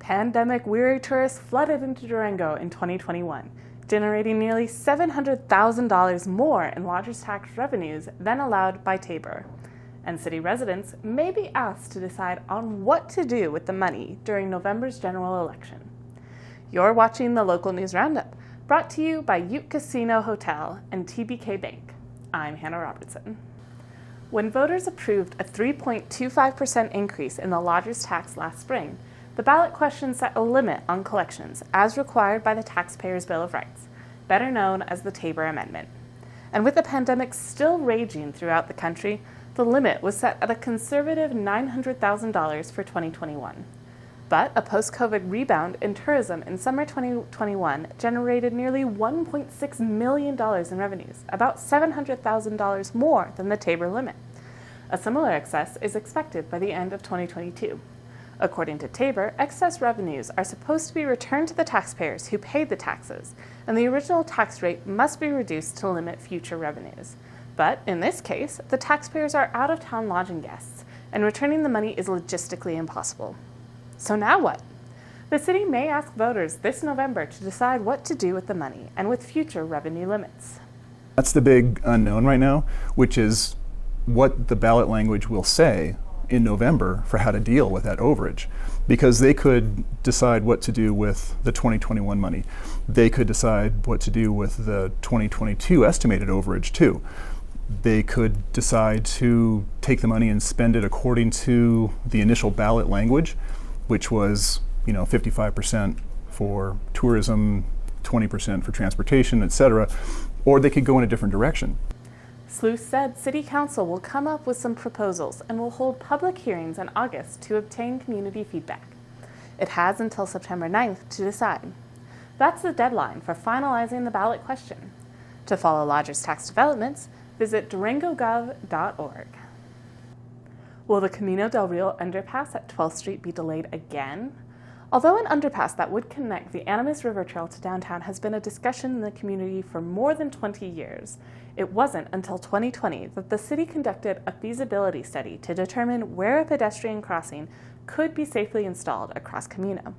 Pandemic-weary tourists flooded into Durango in 2021, generating nearly $700,000 more in lodgers tax revenues than allowed by Tabor. And city residents may be asked to decide on what to do with the money during November's general election. You're watching the Local News Roundup, brought to you by Ute Casino Hotel and TBK Bank. I'm Hannah Robertson. When voters approved a 3.25% increase in the lodgers tax last spring, the ballot question set a limit on collections as required by the Taxpayers' Bill of Rights, better known as the Tabor Amendment. And with the pandemic still raging throughout the country, the limit was set at a conservative $900,000 for 2021. But a post-COVID rebound in tourism in summer 2021 generated nearly $1.6 million in revenues, about $700,000 more than the Tabor limit. A similar excess is expected by the end of 2022. According to Tabor, excess revenues are supposed to be returned to the taxpayers who paid the taxes, and the original tax rate must be reduced to limit future revenues. But in this case, the taxpayers are out-of-town lodging guests, and returning the money is logistically impossible. So now what? The city may ask voters this November to decide what to do with the money and with future revenue limits. That's the big unknown right now, which is what the ballot language will say in November for how to deal with that overage. Because they could decide what to do with the 2021 money. They could decide what to do with the 2022 estimated overage too. They could decide to take the money and spend it according to the initial ballot language, which was, 55% for tourism, 20% for transportation, etc., or they could go in a different direction. Sluice said City Council will come up with some proposals and will hold public hearings in August to obtain community feedback. It has until September 9th to decide. That's the deadline for finalizing the ballot question. To follow lodgers tax developments, visit durangogov.org. Will the Camino del Rio underpass at 12th Street be delayed again? Although an underpass that would connect the Animas River Trail to downtown has been a discussion in the community for more than 20 years, it wasn't until 2020 that the city conducted a feasibility study to determine where a pedestrian crossing could be safely installed across Camino.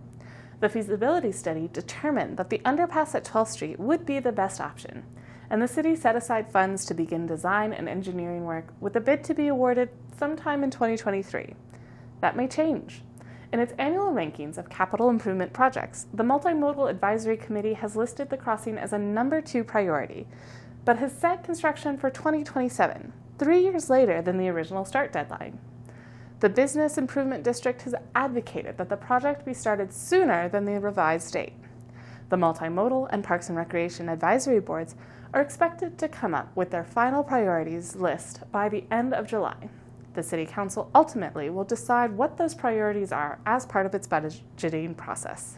The feasibility study determined that the underpass at 12th Street would be the best option, and the city set aside funds to begin design and engineering work with a bid to be awarded sometime in 2023. That may change. In its annual rankings of capital improvement projects, the Multimodal Advisory Committee has listed the crossing as a number 2 priority, but has set construction for 2027, 3 years later than the original start deadline. The Business Improvement District has advocated that the project be started sooner than the revised date. The Multimodal and Parks and Recreation Advisory Boards are expected to come up with their final priorities list by the end of July. The City Council ultimately will decide what those priorities are as part of its budgeting process.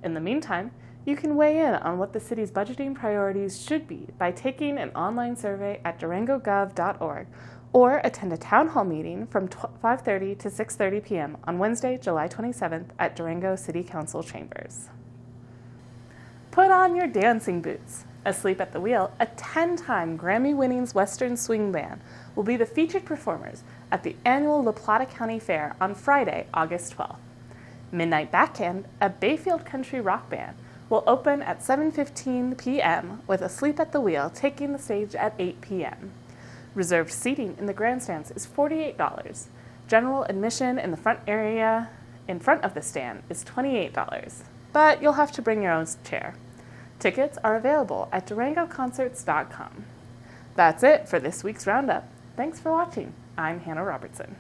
In the meantime, you can weigh in on what the city's budgeting priorities should be by taking an online survey at durangogov.org or attend a town hall meeting from 5:30 to 6:30 p.m. on Wednesday, July 27th at Durango City Council Chambers. Put on your dancing boots. Asleep at the Wheel, a 10-time Grammy-winning Western swing band, will be the featured performers at the annual La Plata County Fair on Friday, August 12th. Midnight Backhand, a Bayfield country rock band, will open at 7:15 p.m. with Asleep at the Wheel taking the stage at 8 p.m. Reserved seating in the grandstands is $48. General admission in the front area in front of the stand is $28, but you'll have to bring your own chair. Tickets are available at durangoconcerts.com. That's it for this week's Roundup. Thanks for watching. I'm Hannah Robertson.